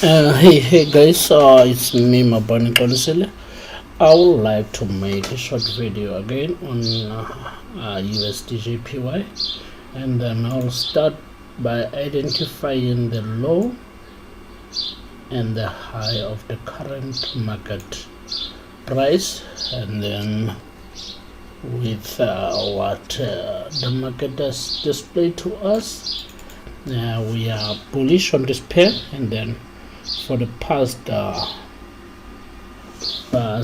Hey guys, it's me Mabani Konisile. I would like to make a short video again on USDJPY, and then I'll start by identifying the low and the high of the current market price, and then with what the market has displayed to us, we are bullish on this pair, and then for the past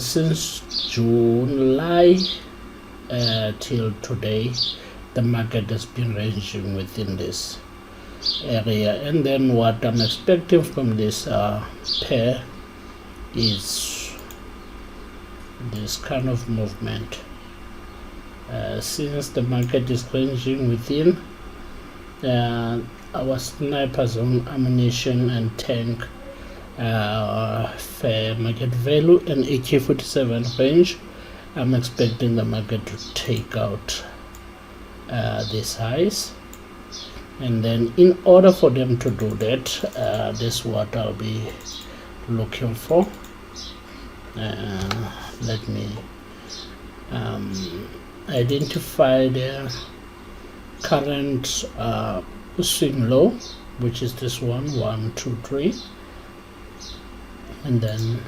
since July till today, the market has been ranging within this area, and then what I'm expecting from this pair is this kind of movement. Since the market is ranging within our sniper zone, ammunition and tank fair market value and AK-47 range, I'm expecting the market to take out these highs, and then in order for them to do that, this is what I'll be looking for. Let me identify the current swing low, which is this one, 1, 2, 3, and then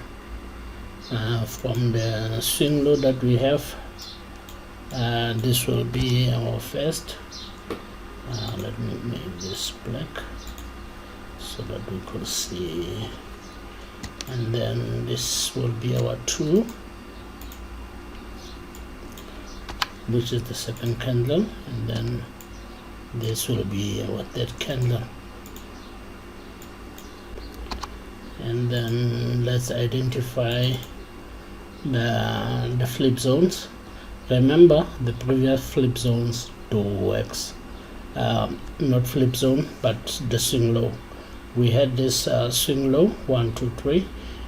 from the swing low that we have, this will be our first. Let me make this black so that we could see, and then this will be our 2, which is the second candle, and then this will be our third candle. And then let's identify the flip zones. Remember, the previous flip zones do works, not flip zone but the swing low. We had this swing low 1, 2, 3,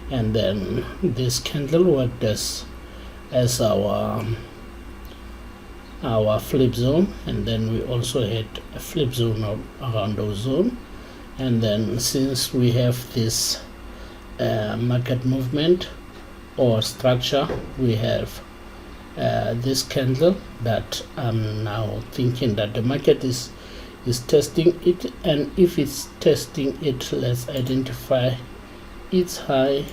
and then this candle worked as our flip zone, and then we also had a flip zone around those zone. And then since we have this market movement or structure, we have this candle that I'm now thinking that the market is testing it, and if it's testing it, let's identify its high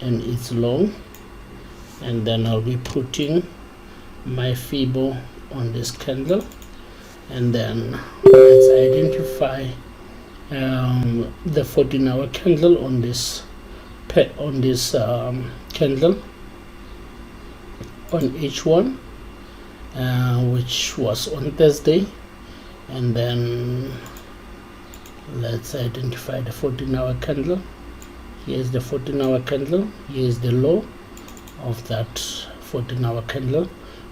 and its low, and then I'll be putting my Fibo on this candle, and then let's identify the 14-hour candle on this candle on H1, which was on Thursday, and then let's identify the 14-hour candle. Here's the 14-hour candle, here's the low of that 14-hour candle.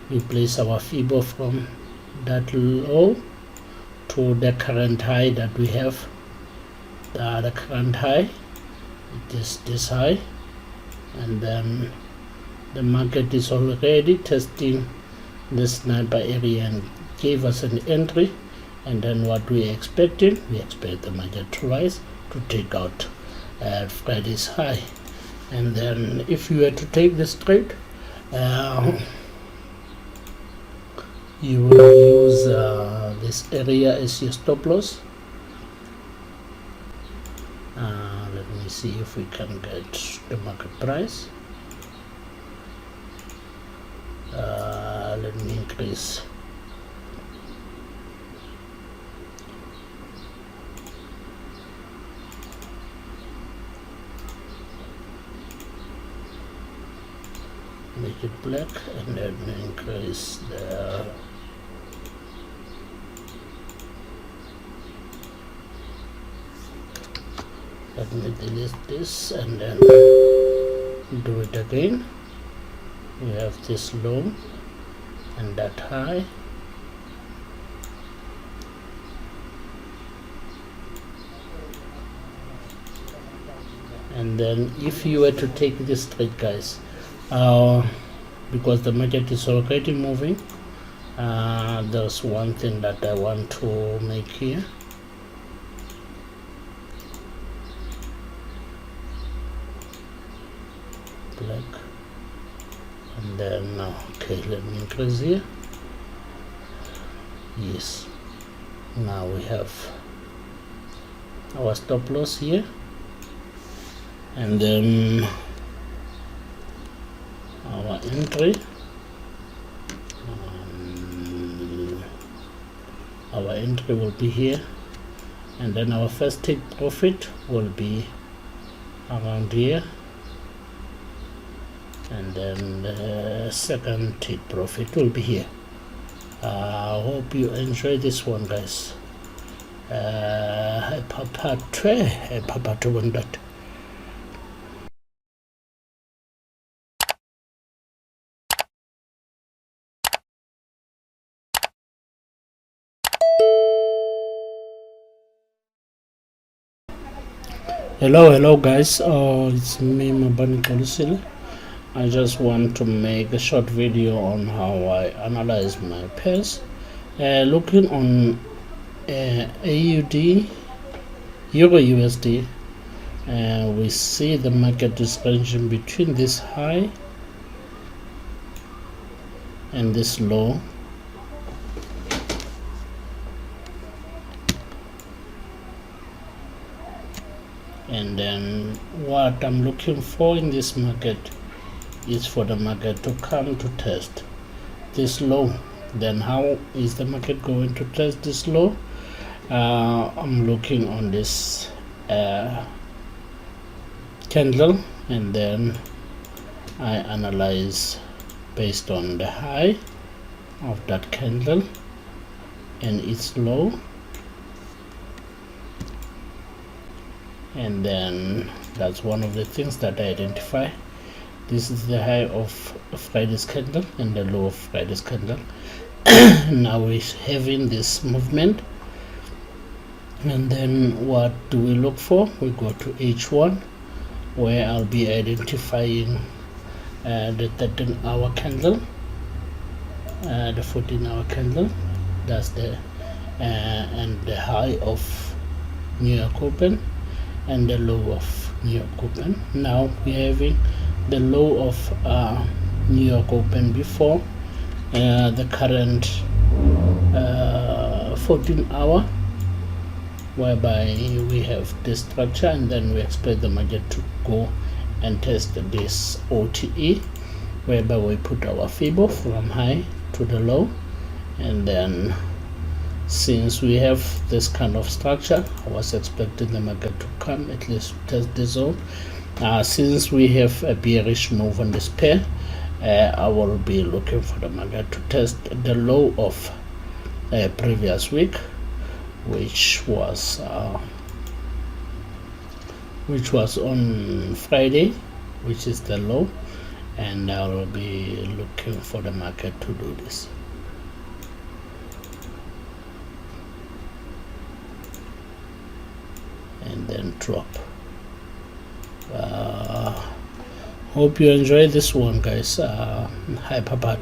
We place our Fibo from that low to the current high that we have. The current high, it is this high, and then the market is already testing this sniper area and gave us an entry. And then what we expected, we expect the market to rise to take out Friday's high. And then if you were to take this trade, you will use this area as your stop loss. Let me see if we can get the market price. Let me increase. Make it black, and then increase the let me delete this and then do it again. We have this low and that high, and then if you were to take this trade, guys, because the market is already moving, there's one thing that I want to make here. black, and then okay, let me increase here. Yes, now we have our stop loss here, and then our entry. Our entry will be here, and then our first take profit will be around here, and then the second take profit will be here. I hope you enjoy this one, guys. Hello guys, it's me Mabani Kolusile. I just want to make a short video on how I analyze my pairs. Looking on AUD, Euro USD, we see the market is ranging between this high and this low. And then what I'm looking for in this market is for the market to come to test this low. Then how is the market going to test this low? I'm looking on this candle, and then I analyze based on the high of that candle and its low, and then that's one of the things that I identify. This is the high of Friday's candle and the low of Friday's candle. Now we're having this movement, and then what do we look for? We go to H1, where I'll be identifying the 13-hour candle, the 14-hour candle, that's the and the high of New York Open and the low of New York Open. Now we're having the low of New York Open before the current 14-hour, whereby we have this structure, and then we expect the market to go and test this OTE, whereby we put our Fibo from high to the low. And then since we have this kind of structure, I was expecting the market to come at least test the zone. Since we have a bearish move on this pair, I will be looking for the market to test the low of previous week, which was on Friday, which is the low, and I will be looking for the market to do this. And then drop. Hope you enjoy this one, guys. Hi Papa.